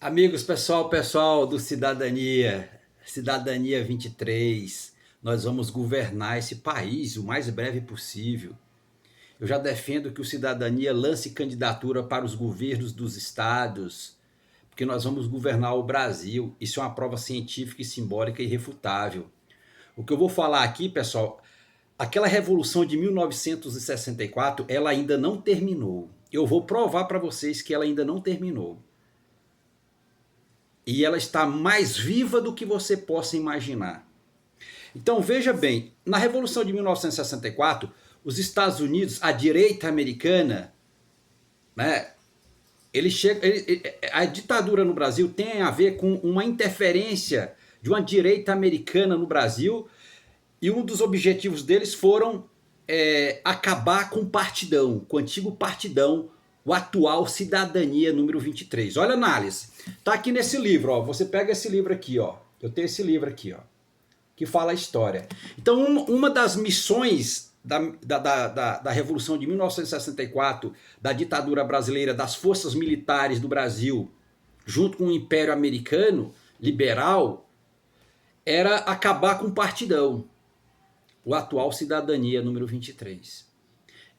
Amigos, pessoal do Cidadania 23, nós vamos governar esse país o mais breve possível. Eu já defendo que o Cidadania lance candidatura para os governos dos estados, porque nós vamos governar o Brasil. Isso é uma prova científica e simbólica irrefutável. O que eu vou falar aqui, pessoal, aquela revolução de 1964, ela ainda não terminou. Eu vou provar para vocês que ela ainda não terminou. E ela está mais viva do que você possa imaginar. Então veja bem, na Revolução de 1964, os Estados Unidos, a direita americana, né, a ditadura no Brasil tem a ver com uma interferência de uma direita americana no Brasil, e um dos objetivos deles foram acabar com o partidão, com o antigo partidão, o atual Cidadania número 23. Olha a análise. Tá aqui nesse livro, ó. Você pega esse livro aqui, ó. Eu tenho esse livro aqui, ó, que fala a história. Então, uma das missões da Revolução de 1964, da ditadura brasileira, das forças militares do Brasil, junto com o Império Americano liberal, era acabar com o partidão, o atual Cidadania número 23.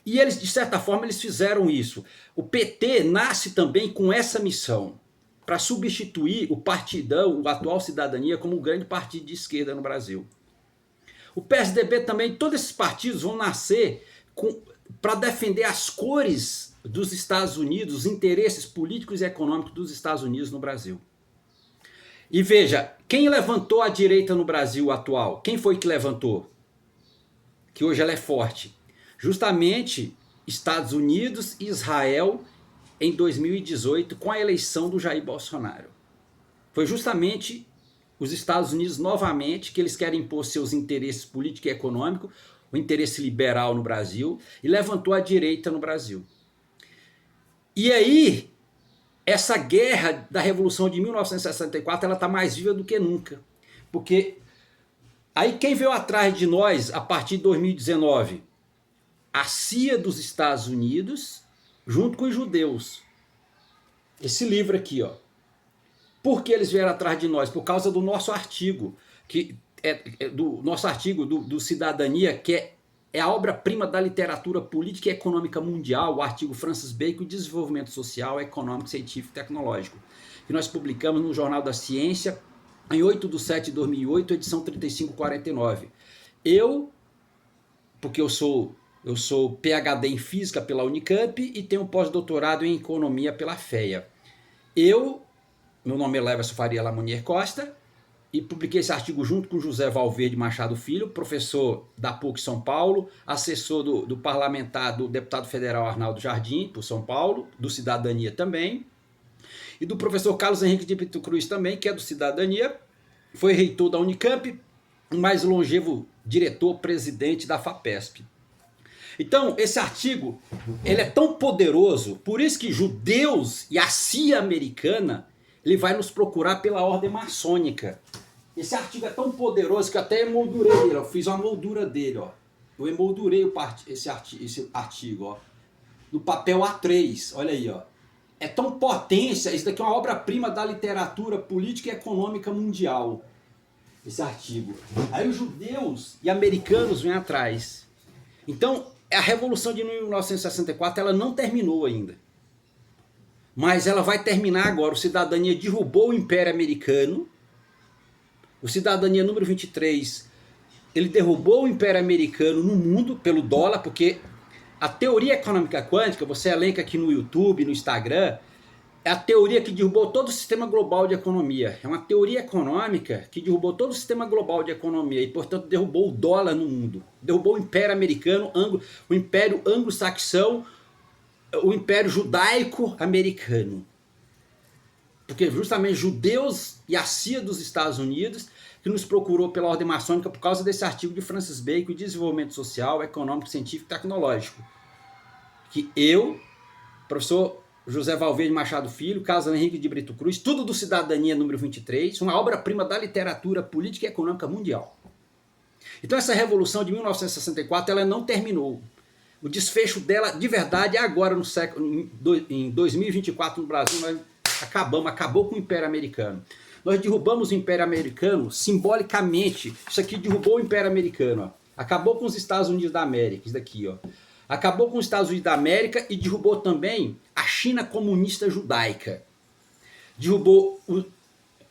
E eles, de certa forma, eles fizeram isso. O PT nasce também com essa missão, para substituir o partidão, o atual Cidadania, como um grande partido de esquerda no Brasil. O PSDB também, todos esses partidos vão nascer para defender as cores dos Estados Unidos, os interesses políticos e econômicos dos Estados Unidos no Brasil. E veja, quem levantou a direita no Brasil atual? Quem foi que levantou? Que hoje ela é forte. Justamente Estados Unidos e Israel em 2018, com a eleição do Jair Bolsonaro. Foi justamente os Estados Unidos novamente que eles querem impor seus interesses políticos e econômicos, o interesse liberal no Brasil, e levantou a direita no Brasil. E aí, essa guerra da Revolução de 1964, ela está mais viva do que nunca. Porque aí quem veio atrás de nós a partir de 2019? A CIA dos Estados Unidos, junto com os judeus. Esse livro aqui, ó. Por que eles vieram atrás de nós? Por causa do nosso artigo, do Cidadania, que é a obra-prima da literatura política e econômica mundial, o artigo Francis Bacon, Desenvolvimento Social, Econômico, Científico e Tecnológico, que nós publicamos no Jornal da Ciência, em 8/7/2008, edição 3549. Porque eu sou PhD em Física pela Unicamp e tenho pós-doutorado em Economia pela FEA. Meu nome é Leverson Faria Lamounier Costa, e publiquei esse artigo junto com José Valverde Machado Filho, professor da PUC São Paulo, assessor do parlamentar, do deputado federal Arnaldo Jardim, por São Paulo, do Cidadania também, e do professor Carlos Henrique de Brito Cruz também, que é do Cidadania, foi reitor da Unicamp, o mais longevo diretor-presidente da FAPESP. Então, esse artigo, ele é tão poderoso, por isso que judeus e a CIA americana, ele vai nos procurar pela ordem maçônica. Esse artigo é tão poderoso que eu até emoldurei ele, eu fiz uma moldura dele, ó. Eu emoldurei esse artigo, ó, no papel A3, olha aí, ó. É tão potência, isso daqui é uma obra-prima da literatura política e econômica mundial, esse artigo. Aí os judeus e americanos vêm atrás. Então, a Revolução de 1964, ela não terminou ainda. Mas ela vai terminar agora. O Cidadania derrubou o Império Americano. O Cidadania número 23, ele derrubou o Império Americano no mundo pelo dólar, porque a teoria econômica quântica, você elenca aqui no YouTube, no Instagram, é a teoria que derrubou todo o sistema global de economia. É uma teoria econômica que derrubou todo o sistema global de economia e, portanto, derrubou o dólar no mundo. Derrubou o Império Americano, o Império Anglo-Saxão, o Império Judaico-Americano. Porque justamente judeus e a CIA dos Estados Unidos que nos procurou pela ordem maçônica por causa desse artigo de Francis Bacon, Desenvolvimento Social, Econômico, Científico e Tecnológico. Que eu, professor José Valverde Machado Filho, Carlos Henrique de Brito Cruz, tudo do Cidadania número 23, uma obra-prima da literatura política e econômica mundial. Então essa revolução de 1964, ela não terminou. O desfecho dela, de verdade, é agora no século, em 2024 no Brasil, nós acabou com o Império Americano. Nós derrubamos o Império Americano simbolicamente. Isso aqui derrubou o Império Americano. Ó. Acabou com os Estados Unidos da América. Isso daqui, ó. Acabou com os Estados Unidos da América e derrubou também a China comunista judaica. Derrubou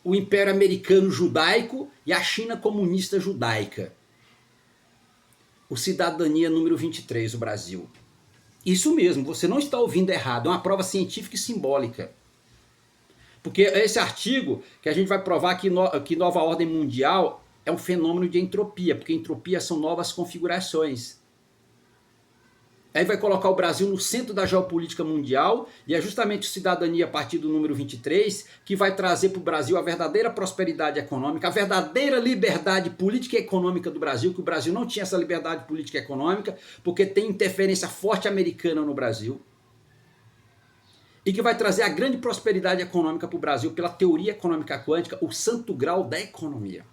o Império Americano judaico e a China comunista judaica. O Cidadania número 23, o Brasil. Isso mesmo, você não está ouvindo errado. É uma prova científica e simbólica. Porque esse artigo que a gente vai provar que nova ordem mundial é um fenômeno de entropia, porque entropia são novas configurações. Aí vai colocar o Brasil no centro da geopolítica mundial, e é justamente o Cidadania a partir do número 23 que vai trazer para o Brasil a verdadeira prosperidade econômica, a verdadeira liberdade política e econômica do Brasil, que o Brasil não tinha essa liberdade política e econômica, porque tem interferência forte americana no Brasil. E que vai trazer a grande prosperidade econômica para o Brasil pela teoria econômica quântica, o santo grau da economia.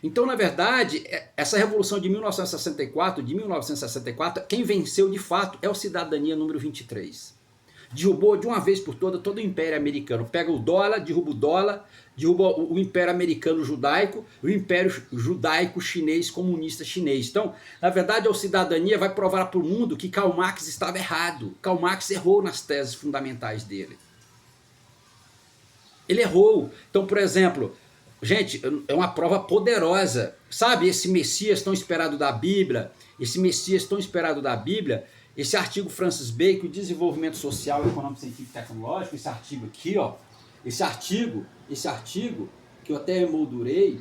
Então, na verdade, essa revolução de 1964, quem venceu de fato é o Cidadania número 23. Derrubou de uma vez por toda todo o Império Americano. Pega o dólar, derruba o Império Americano judaico, o Império Judaico Chinês, comunista chinês. Então, na verdade, a Cidadania vai provar para o mundo que Karl Marx estava errado. Karl Marx errou nas teses fundamentais dele. Ele errou. Então, por exemplo, gente, é uma prova poderosa. Sabe, esse Messias tão esperado da Bíblia, esse artigo Francis Bacon, Desenvolvimento Social, Econômico, Científico e Tecnológico, esse artigo aqui, ó, esse artigo que eu até emoldurei,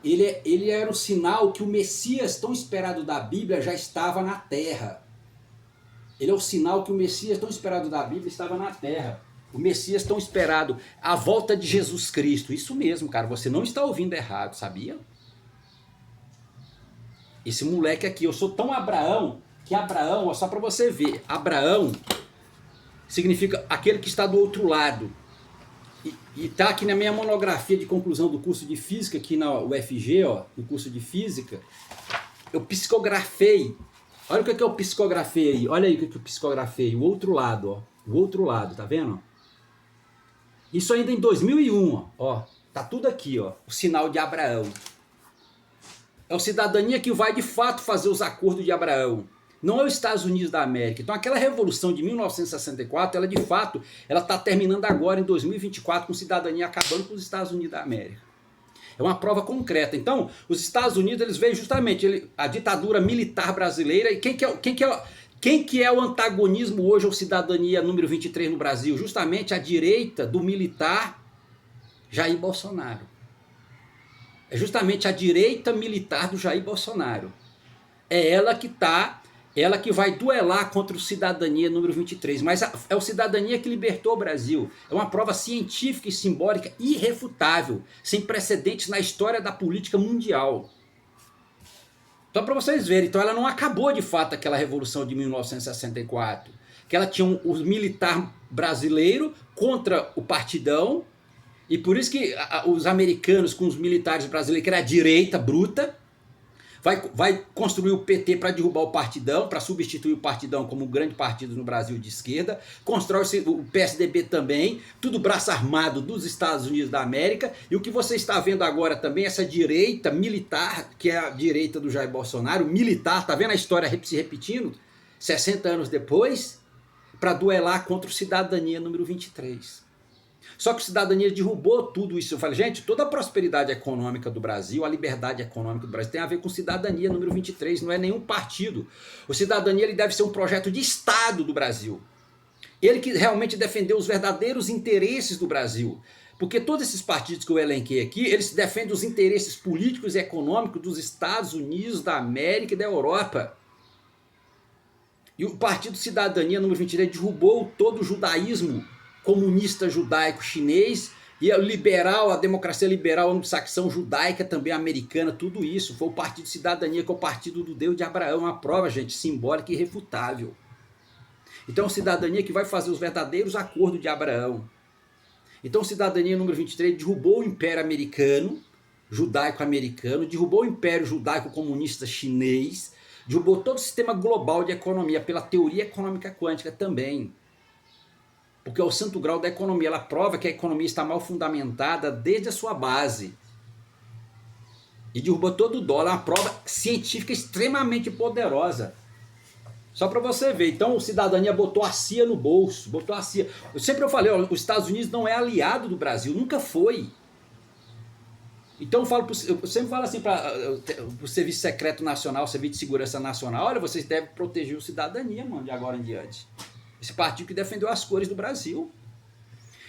ele era o sinal que o Messias tão esperado da Bíblia já estava na Terra. Ele é o sinal que o Messias tão esperado da Bíblia estava na Terra. O Messias tão esperado, a volta de Jesus Cristo. Isso mesmo, cara, você não está ouvindo errado, sabia? Esse moleque aqui, eu sou tão Abraão, que Abraão, ó, só para você ver, Abraão significa aquele que está do outro lado. E tá aqui na minha monografia de conclusão do curso de Física, aqui na UFG, ó, no curso de Física, eu psicografei. Olha o que eu psicografei aí, olha aí o que eu psicografei, o outro lado, ó, o outro lado, tá vendo? Isso ainda em 2001, ó, tá tudo aqui, ó, o sinal de Abraão. É o Cidadania que vai de fato fazer os acordos de Abraão. Não é os Estados Unidos da América. Então aquela revolução de 1964, ela de fato, ela está terminando agora em 2024 com Cidadania acabando com os Estados Unidos da América. É uma prova concreta. Então, os Estados Unidos, eles veem justamente a ditadura militar brasileira. E quem que é o antagonismo hoje ao Cidadania número 23 no Brasil? Justamente a direita do militar Jair Bolsonaro. É justamente a direita militar do Jair Bolsonaro. É ela que vai duelar contra o Cidadania número 23. Mas é o Cidadania que libertou o Brasil. É uma prova científica e simbólica irrefutável, sem precedentes na história da política mundial. Então, para vocês verem, então ela não acabou de fato aquela revolução de 1964. Que ela tinha o militar brasileiro contra o partidão. E por isso que os americanos com os militares brasileiros, que era a direita bruta, vai construir o PT para derrubar o partidão, para substituir o partidão como um grande partido no Brasil de esquerda, constrói o PSDB também, tudo braço armado dos Estados Unidos da América, e o que você está vendo agora também, essa direita militar, que é a direita do Jair Bolsonaro, militar, tá vendo a história se repetindo, 60 anos depois, para duelar contra o Cidadania número 23. Só que o Cidadania derrubou tudo isso. Eu falei, gente, toda a prosperidade econômica do Brasil, a liberdade econômica do Brasil tem a ver com Cidadania número 23, não é nenhum partido. O Cidadania ele deve ser um projeto de Estado do Brasil. Ele que realmente defendeu os verdadeiros interesses do Brasil. Porque todos esses partidos que eu elenquei aqui, eles defendem os interesses políticos e econômicos dos Estados Unidos, da América e da Europa. E o Partido Cidadania número 23 derrubou todo o judaísmo comunista judaico chinês e a democracia liberal anglo-saxão judaica também americana, tudo isso foi o Partido Cidadania, que é o partido do Deus de Abraão, uma prova, gente, simbólica e irrefutável. Então a Cidadania que vai fazer os verdadeiros acordos de Abraão. Então a Cidadania número 23 derrubou o Império Americano, judaico-americano, derrubou o Império Judaico-Comunista Chinês, derrubou todo o sistema global de economia pela teoria econômica quântica também. porque é o santo grau da economia. Ela prova que a economia está mal fundamentada desde a sua base. E derrubou todo o dólar. É uma prova científica extremamente poderosa. Só para você ver. Então, o Cidadania botou a CIA no bolso. Botou a CIA. Eu falei, ó, os Estados Unidos não é aliado do Brasil. Nunca foi. Então eu sempre falo assim para o Serviço Secreto Nacional, o Serviço de Segurança Nacional, olha, vocês devem proteger o Cidadania, mano, de agora em diante. Esse partido que defendeu as cores do Brasil.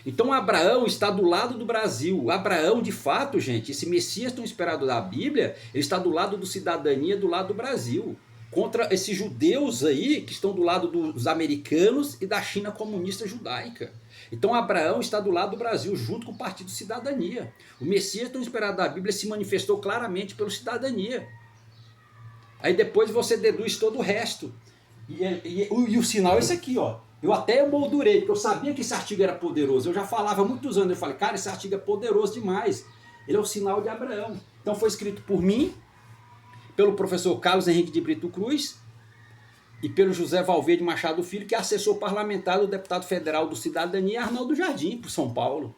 Então Abraão está do lado do Brasil. Abraão, de fato, gente, esse Messias tão esperado da Bíblia, ele está do lado do Cidadania, do lado do Brasil. Contra esses judeus aí que estão do lado dos americanos e da China comunista judaica. Então Abraão está do lado do Brasil, junto com o Partido Cidadania. O Messias tão esperado da Bíblia se manifestou claramente pelo Cidadania. Aí depois você deduz todo o resto. E o sinal é esse aqui, ó. Eu até moldurei, porque eu sabia que esse artigo era poderoso. Eu já falava há muitos anos, eu falei, cara, esse artigo é poderoso demais. Ele é o sinal de Abraão. Então foi escrito por mim, pelo professor Carlos Henrique de Brito Cruz e pelo José Valverde Machado Filho, que é assessor parlamentar do deputado federal do Cidadania, Arnaldo Jardim, por São Paulo.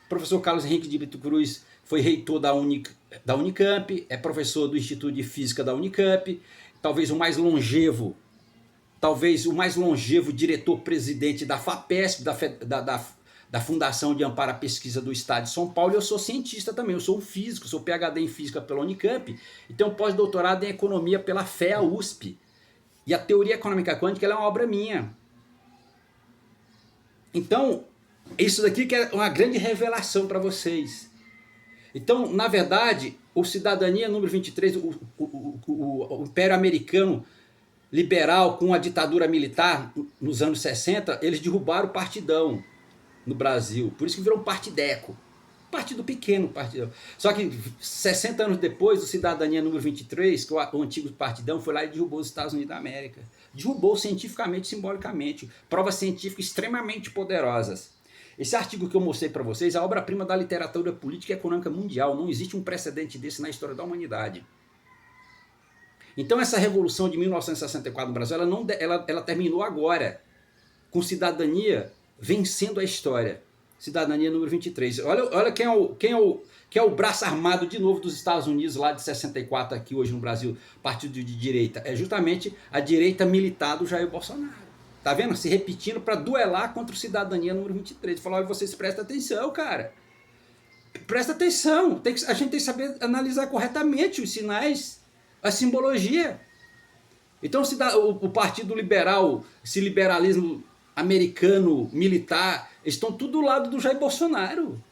O professor Carlos Henrique de Brito Cruz foi reitor da Unicamp, é professor do Instituto de Física da Unicamp, talvez o mais longevo diretor-presidente da FAPESP, da Fundação de Amparo à Pesquisa do Estado de São Paulo. Eu sou cientista também, eu sou um físico, sou PhD em Física pela Unicamp e tenho um pós-doutorado em Economia pela FEA USP. E a teoria econômica quântica ela é uma obra minha. Então, isso daqui que é uma grande revelação para vocês. Então, na verdade, o Cidadania número 23, o Império Americano liberal com a ditadura militar nos anos 60, eles derrubaram o partidão no Brasil. Por isso que virou um partideco. Partido pequeno, partidão. Só que 60 anos depois, o Cidadania número 23, que é o antigo partidão, foi lá e derrubou os Estados Unidos da América. Derrubou cientificamente, simbolicamente. Provas científicas extremamente poderosas. Esse artigo que eu mostrei para vocês é a obra-prima da literatura política e econômica mundial. Não existe um precedente desse na história da humanidade. Então essa revolução de 1964 no Brasil, ela terminou agora, com Cidadania vencendo a história. Cidadania número 23. Olha quem é o braço armado de novo dos Estados Unidos, lá de 64 aqui hoje no Brasil, partido de direita. É justamente a direita militar do Jair Bolsonaro. Tá vendo? Se repetindo para duelar contra o Cidadania número 23. Falar, olha, vocês prestem atenção, cara. Presta atenção. A gente tem que saber analisar corretamente os sinais, a simbologia. Então o Partido Liberal, esse liberalismo americano, militar, eles estão tudo do lado do Jair Bolsonaro.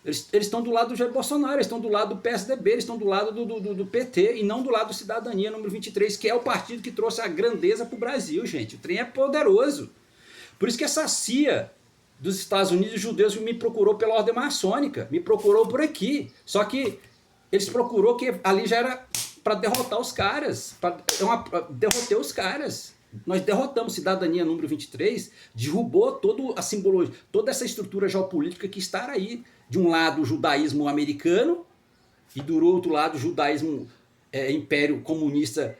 Eles estão do lado do Jair Bolsonaro, eles estão do lado do PSDB, eles estão do lado do PT e não do lado do Cidadania número 23, que é o partido que trouxe a grandeza para o Brasil, gente. O trem é poderoso. Por isso que essa CIA dos Estados Unidos, os judeus, me procurou pela ordem maçônica, me procurou por aqui. Só que eles procurou que ali já era para derrotar os caras, derrotar os caras. Nós derrotamos Cidadania número 23, derrubou toda a simbologia, toda essa estrutura geopolítica que está aí. De um lado o judaísmo americano e do outro lado o judaísmo império comunista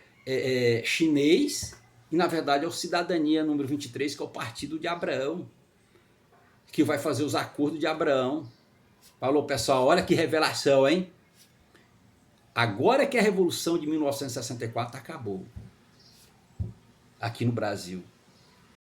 chinês. E na verdade é o Cidadania número 23, que é o partido de Abraão, que vai fazer os acordos de Abraão. Falou, pessoal, olha que revelação, hein? Agora que a Revolução de 1964 acabou aqui no Brasil.